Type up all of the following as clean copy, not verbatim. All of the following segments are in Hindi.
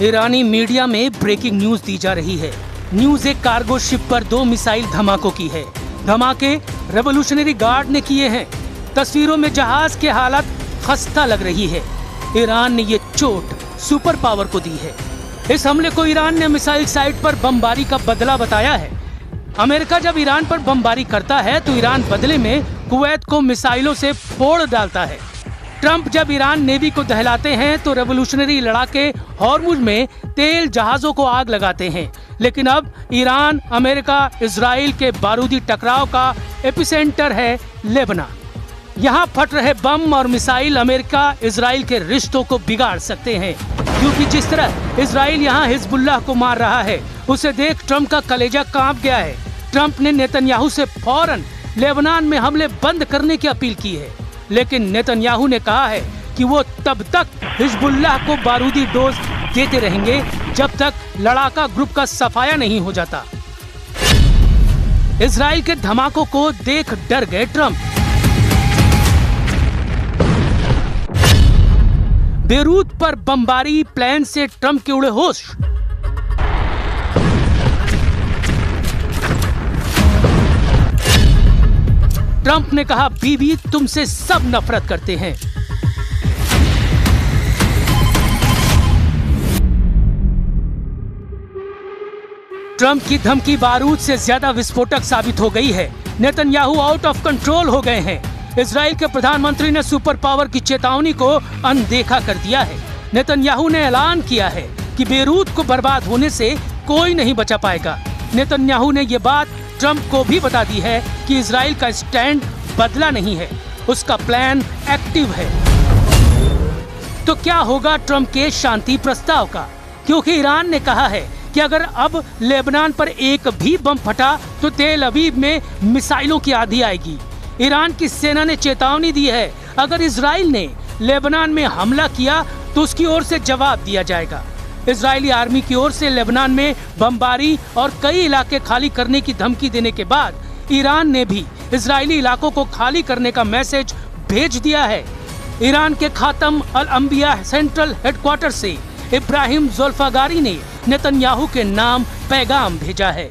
ईरानी मीडिया में ब्रेकिंग न्यूज दी जा रही है। न्यूज एक कार्गो शिप पर 2 मिसाइल धमाकों की है। धमाके रेवोल्यूशनरी गार्ड ने किए हैं। तस्वीरों में जहाज की हालत खस्ता लग रही है। ईरान ने ये चोट सुपर पावर को दी है। इस हमले को ईरान ने मिसाइल साइट पर बमबारी का बदला बताया है। अमेरिका जब ईरान पर बमबारी करता है तो ईरान बदले में कुवैत को मिसाइलों से फोड़ डालता है। ट्रंप जब ईरान नेवी को दहलाते हैं तो रेवोल्यूशनरी लड़ाके हॉर्मुज में तेल जहाजों को आग लगाते हैं। लेकिन अब ईरान, अमेरिका, इजराइल के बारूदी टकराव का एपिसेंटर है लेबनान। यहाँ फट रहे बम और मिसाइल अमेरिका इजराइल के रिश्तों को बिगाड़ सकते हैं, क्योंकि जिस तरह इजराइल यहाँ हिजबुल्लाह को मार रहा है उसे देख ट्रंप का कलेजा कांप गया है। ट्रंप ने नेतन्याहू से फौरन लेबनान में हमले बंद करने की अपील की है, लेकिन नेतन्याहू ने कहा है कि वो तब तक हिजबुल्लाह को बारूदी डोज देते रहेंगे जब तक लड़ाका ग्रुप का सफाया नहीं हो जाता। इजराइल के धमाकों को देख डर गए ट्रंप। बेरूत पर बमबारी, प्लेन से ट्रंप के उड़े होश। ट्रंप ने कहा, बीबी तुमसे सब नफरत करते हैं। ट्रंप की धमकी बारूद से ज्यादा विस्फोटक साबित हो गई है। नेतन्याहू आउट ऑफ कंट्रोल हो गए हैं। इजराइल के प्रधानमंत्री ने सुपर पावर की चेतावनी को अनदेखा कर दिया है। नेतन्याहू ने ऐलान किया है कि बेरूत को बर्बाद होने से कोई नहीं बचा पाएगा। नेतन्याहू ने ये बात ट्रंप को भी बता दी है कि इजराइल का स्टैंड बदला नहीं है, उसका प्लान एक्टिव है। तो क्या होगा ट्रंप के शांति प्रस्ताव का? क्योंकि ईरान ने कहा है कि अगर अब लेबनान पर एक भी बम फटा तो तेल अवीव में मिसाइलों की आंधी आएगी। ईरान की सेना ने चेतावनी दी है, अगर इजराइल ने लेबनान में हमला किया तो उसकी ओर से जवाब दिया जाएगा। इजरायली आर्मी की ओर से लेबनान में बमबारी और कई इलाके खाली करने की धमकी देने के बाद ईरान ने भी इजरायली इलाकों को खाली करने का मैसेज भेज दिया है। ईरान के खातम अल अंबिया सेंट्रल हेडक्वार्टर से इब्राहिम ज़ुल्फ़ागारी ने नेतन्याहू के नाम पैगाम भेजा है।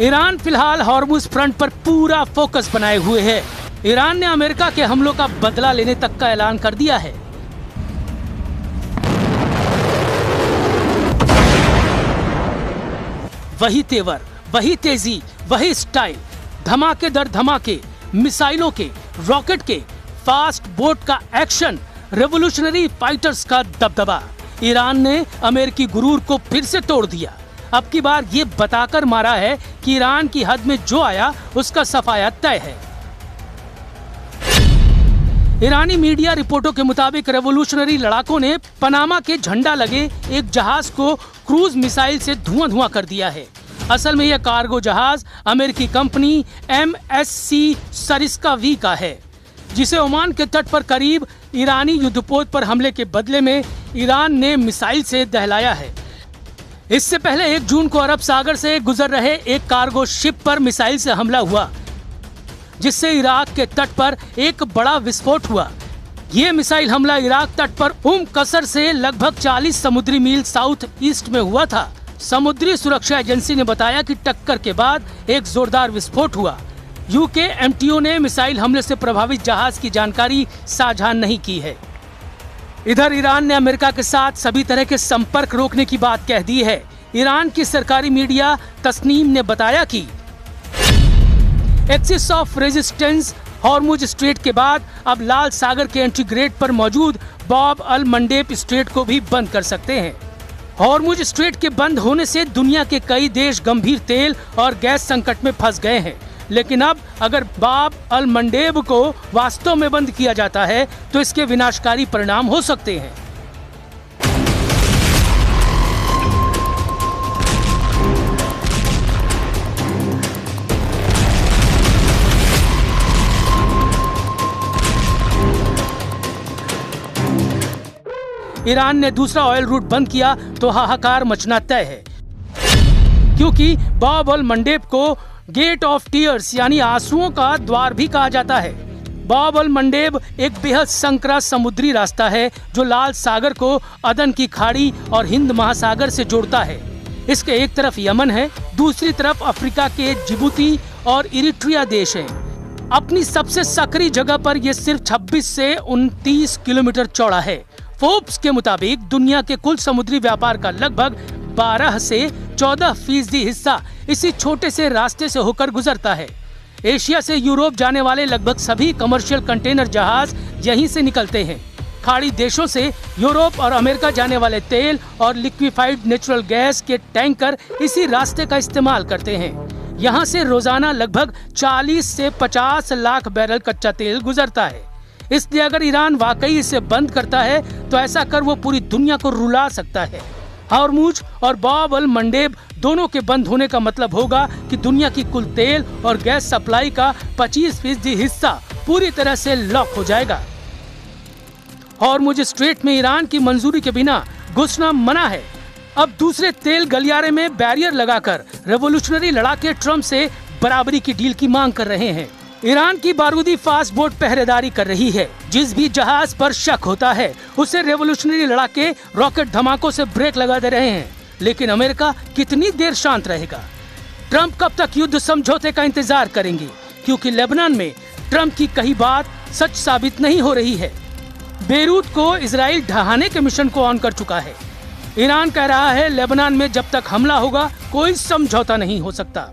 ईरान फिलहाल हॉर्मुज फ्रंट पर पूरा फोकस बनाए हुए है। ईरान ने अमेरिका के हमलों का बदला लेने तक का ऐलान कर दिया है। वही तेवर, वही तेजी, वही स्टाइल, धमाके दर धमाके, मिसाइलों के, रॉकेट के, फास्ट बोट का एक्शन, रेवोल्यूशनरी फाइटर्स का दबदबा। ईरान ने अमेरिकी गुरूर को फिर से तोड़ दिया। अब की बार ये बताकर मारा है कि ईरान की हद में जो आया उसका सफाया तय है। ईरानी मीडिया रिपोर्टों के मुताबिक रेवोल्यूशनरी लड़ाकों ने पनामा के झंडा लगे एक जहाज को क्रूज मिसाइल से धुआं कर दिया है। असल में यह कार्गो जहाज अमेरिकी कंपनी MSC सरिस्का V का है, जिसे ओमान के तट पर करीब ईरानी युद्धपोत पर हमले के बदले में ईरान ने मिसाइल से दहलाया है। इससे पहले 1 जून को अरब सागर से गुजर रहे एक कार्गो शिप पर मिसाइल से हमला हुआ, जिससे इराक के तट पर एक बड़ा विस्फोट हुआ। ये मिसाइल हमला इराक तट पर कसर से लगभग 40 समुद्री मील साउथ ईस्ट में हुआ था। समुद्री सुरक्षा एजेंसी ने बताया कि टक्कर के बाद एक जोरदार विस्फोट हुआ। यूके MTO ने मिसाइल हमले से प्रभावित जहाज की जानकारी साझा नहीं की है। इधर ईरान ने अमेरिका के साथ सभी तरह के संपर्क रोकने की बात कह दी है। ईरान की सरकारी मीडिया तस्नीम ने बताया कि axis of resistance Hormuz strait के बाद अब लाल सागर के एंट्री गेट पर मौजूद बाब अल मंडेब स्ट्रेट को भी बंद कर सकते हैं। हॉर्मुज स्ट्रेट के बंद होने से दुनिया के कई देश गंभीर तेल और गैस संकट में फंस गए हैं। लेकिन अब अगर बाब अल मंडेब को वास्तव में बंद किया जाता है तो इसके विनाशकारी परिणाम हो सकते हैं। ईरान ने दूसरा ऑयल रूट बंद किया तो हाहाकार मचना तय है, क्योंकि बाब अल मंडेब को गेट ऑफ टीयर्स यानी आंसुओं का द्वार भी कहा जाता है। बाब अल मंडेब एक बेहद संकरा समुद्री रास्ता है जो लाल सागर को अदन की खाड़ी और हिंद महासागर से जोड़ता है। इसके एक तरफ यमन है, दूसरी तरफ अफ्रीका के जिबूती और इरिट्रिया देश हैं। अपनी सबसे सकरी जगह पर यह सिर्फ 26 से 29 किलोमीटर चौड़ा है। फोर्ब्स के मुताबिक दुनिया के कुल समुद्री व्यापार का लगभग 12 से 14% हिस्सा इसी छोटे से रास्ते से होकर गुजरता है। एशिया से यूरोप जाने वाले लगभग सभी कमर्शियल कंटेनर जहाज यहीं से निकलते हैं। खाड़ी देशों से यूरोप और अमेरिका जाने वाले तेल और लिक्विफाइड नेचुरल गैस के टैंकर इसी रास्ते का इस्तेमाल करते हैं। यहाँ से रोजाना लगभग 40 से 50 लाख बैरल कच्चा तेल गुजरता है। इसलिए अगर ईरान वाकई इसे बंद करता है तो ऐसा कर वो पूरी दुनिया को रुला सकता है। हॉर्मुज और बाब अल मंडेब दोनों के बंद होने का मतलब होगा कि दुनिया की कुल तेल और गैस सप्लाई का 25% हिस्सा पूरी तरह से लॉक हो जाएगा। हॉर्मुज स्ट्रेट में ईरान की मंजूरी के बिना घुसना मना है। अब दूसरे तेल गलियारे में बैरियर लगाकर रेवोल्यूशनरी लड़ाके ट्रम्प से बराबरी की डील की मांग कर रहे हैं। ईरान की बारूदी फास्ट बोट पहरेदारी कर रही है। जिस भी जहाज पर शक होता है उसे रेवोल्यूशनरी लड़ाके रॉकेट धमाकों से ब्रेक लगा दे रहे हैं। लेकिन अमेरिका कितनी देर शांत रहेगा? ट्रम्प कब तक युद्ध समझौते का इंतजार करेंगे? क्योंकि लेबनान में ट्रम्प की कही बात सच साबित नहीं हो रही है। बेरूत को इजराइल ढहाने के मिशन को ऑन कर चुका है। ईरान कह रहा है लेबनान में जब तक हमला होगा कोई समझौता नहीं हो सकता।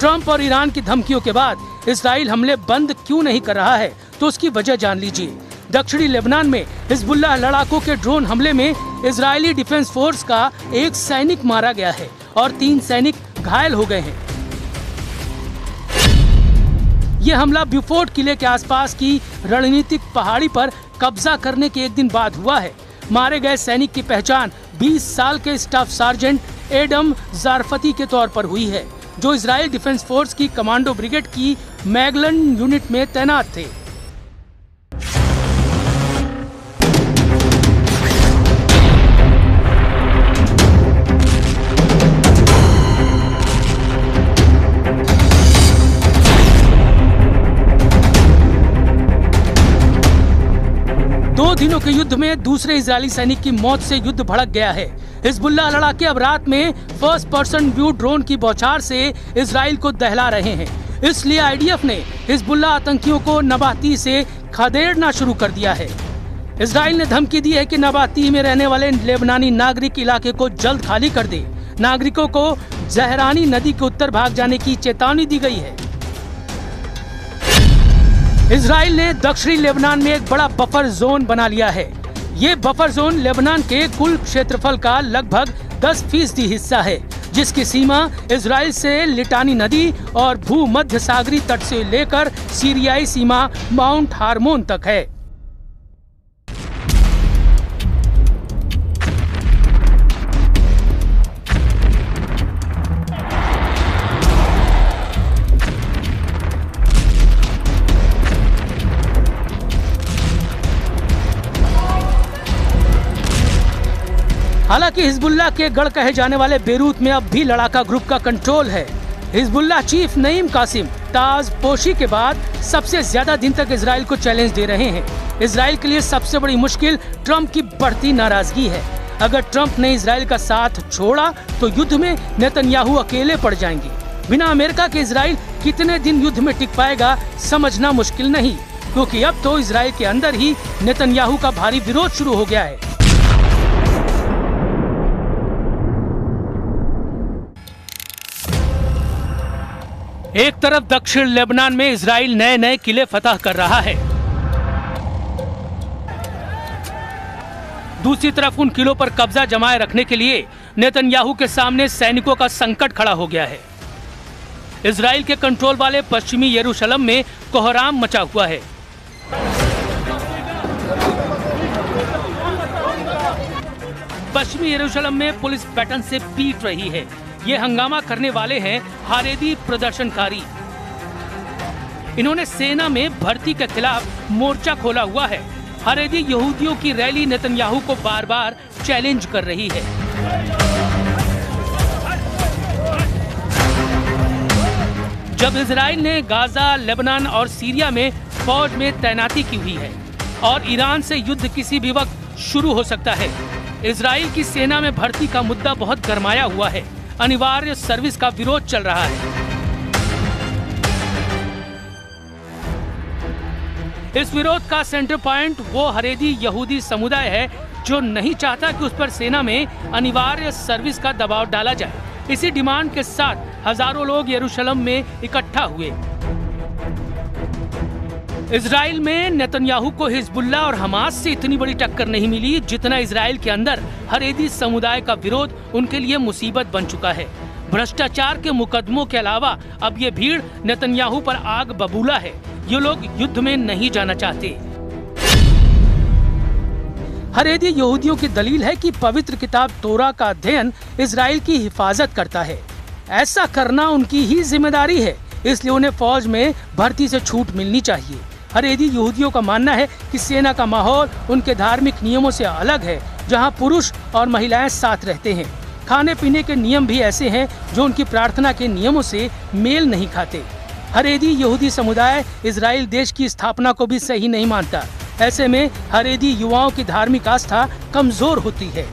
ट्रम्प और ईरान की धमकियों के बाद इजराइल हमले बंद क्यों नहीं कर रहा है तो उसकी वजह जान लीजिए। दक्षिणी लेबनान में हिजबुल्लाह लड़ाकों के ड्रोन हमले में इजरायली डिफेंस फोर्स का एक सैनिक मारा गया है और 3 सैनिक घायल हो गए हैं। ये हमला ब्यूफोर्ट किले के आसपास की रणनीतिक पहाड़ी पर कब्जा करने के एक दिन बाद हुआ है। मारे गए सैनिक की पहचान 20 साल के स्टाफ सार्जेंट एडम जारफती के तौर पर हुई है, जो इजराइल डिफेंस फोर्स की कमांडो ब्रिगेड की मैगलन यूनिट में तैनात थे। दो दिनों के युद्ध में दूसरे इजरायली सैनिक की मौत से युद्ध भड़क गया है। हिजबुल्लाह लड़ाके अब रात में फर्स्ट पर्सन व्यू ड्रोन की बौछार से इजराइल को दहला रहे हैं। इसलिए आईडीएफ ने हिजबुल्लाह आतंकियों को नबाती से खदेड़ना शुरू कर दिया है। इजराइल ने धमकी दी है कि नबाती में रहने वाले लेबनानी नागरिक इलाके को जल्द खाली कर दे। नागरिकों को जहरानी नदी के उत्तर भाग जाने की चेतावनी दी गई है। इजराइल ने दक्षिणी लेबनान में एक बड़ा बफर जोन बना लिया है। ये बफर जोन लेबनान के कुल क्षेत्रफल का लगभग 10% हिस्सा है, जिसकी सीमा इजराइल से लिटानी नदी और भूमध्य सागरी तट से लेकर सीरियाई सीमा माउंट हार्मोन तक है। हालांकि हिजबुल्लाह के गढ़ कहे जाने वाले बेरूत में अब भी लड़ाका ग्रुप का कंट्रोल है। हिजबुल्लाह चीफ नईम कासिम ताज पोशी के बाद सबसे ज्यादा दिन तक इजराइल को चैलेंज दे रहे हैं। इजराइल के लिए सबसे बड़ी मुश्किल ट्रम्प की बढ़ती नाराजगी है। अगर ट्रम्प ने इजराइल का साथ छोड़ा तो युद्ध में नेतन्याहू अकेले पड़ जाएंगे। बिना अमेरिका के इजराइल कितने दिन युद्ध में टिक पाएगा समझना मुश्किल नहीं, क्योंकि अब तो इजराइल के अंदर ही नेतन्याहू का भारी विरोध शुरू हो गया है। एक तरफ दक्षिण लेबनान में इजराइल नए नए किले फतह कर रहा है। दूसरी तरफ उन किलों पर कब्जा जमाए रखने के लिए नेतन्याहू के सामने सैनिकों का संकट खड़ा हो गया है। इजराइल के कंट्रोल वाले पश्चिमी यरूशलेम में कोहराम मचा हुआ है। पश्चिमी यरूशलेम में पुलिस बैटन से पीट रही है। ये हंगामा करने वाले हैं हारेदी प्रदर्शनकारी। इन्होंने सेना में भर्ती के खिलाफ मोर्चा खोला हुआ है। हारेदी यहूदियों की रैली नेतन्याहू को बार बार चैलेंज कर रही है। जब इजराइल ने गाजा, लेबनान और सीरिया में फौज में तैनाती की हुई है और ईरान से युद्ध किसी भी वक्त शुरू हो सकता है। इजराइल की सेना में भर्ती का मुद्दा बहुत गरमाया हुआ है। अनिवार्य सर्विस का विरोध चल रहा है। इस विरोध का सेंटर पॉइंट वो हारेदी यहूदी समुदाय है जो नहीं चाहता कि उस पर सेना में अनिवार्य सर्विस का दबाव डाला जाए। इसी डिमांड के साथ हजारों लोग यरूशलेम में इकट्ठा हुए। इजराइल में नेतन्याहू को हिजबुल्लाह और हमास से इतनी बड़ी टक्कर नहीं मिली जितना इजराइल के अंदर हारेदी समुदाय का विरोध उनके लिए मुसीबत बन चुका है। भ्रष्टाचार के मुकदमों के अलावा अब ये भीड़ नेतन्याहू पर आग बबूला है। ये लोग युद्ध में नहीं जाना चाहते। हारेदी यहूदियों की दलील है कि पवित्र किताब तोरा का अध्ययन इजराइल की हिफाजत करता है। ऐसा करना उनकी ही जिम्मेदारी है, इसलिए उन्हें फौज में भर्ती से छूट मिलनी चाहिए। हारेदी यहूदियों का मानना है कि सेना का माहौल उनके धार्मिक नियमों से अलग है, जहां पुरुष और महिलाएं साथ रहते हैं। खाने पीने के नियम भी ऐसे हैं जो उनकी प्रार्थना के नियमों से मेल नहीं खाते। हारेदी यहूदी समुदाय इजराइल देश की स्थापना को भी सही नहीं मानता। ऐसे में हारेदी युवाओं की धार्मिक आस्था कमजोर होती है।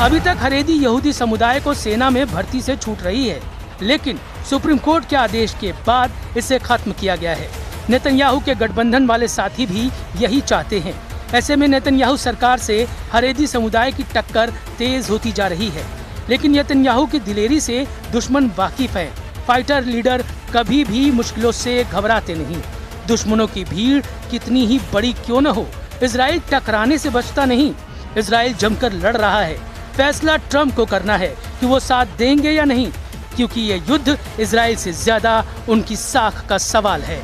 अभी तक हारेदी यहूदी समुदाय को सेना में भर्ती से छूट रही है, लेकिन सुप्रीम कोर्ट के आदेश के बाद इसे खत्म किया गया है। नेतन्याहू के गठबंधन वाले साथी भी यही चाहते हैं। ऐसे में नेतन्याहू सरकार से हारेदी समुदाय की टक्कर तेज होती जा रही है, लेकिन नेतन्याहू की दिलेरी से दुश्मन वाकिफ है। फाइटर लीडर कभी भी मुश्किलों से घबराते नहीं। दुश्मनों की भीड़ कितनी ही बड़ी क्यों न हो, इजराइल टकराने से बचता नहीं। इजराइल जमकर लड़ रहा है। फैसला ट्रंप को करना है कि वो साथ देंगे या नहीं, क्योंकि ये युद्ध इजराइल से ज्यादा उनकी साख का सवाल है।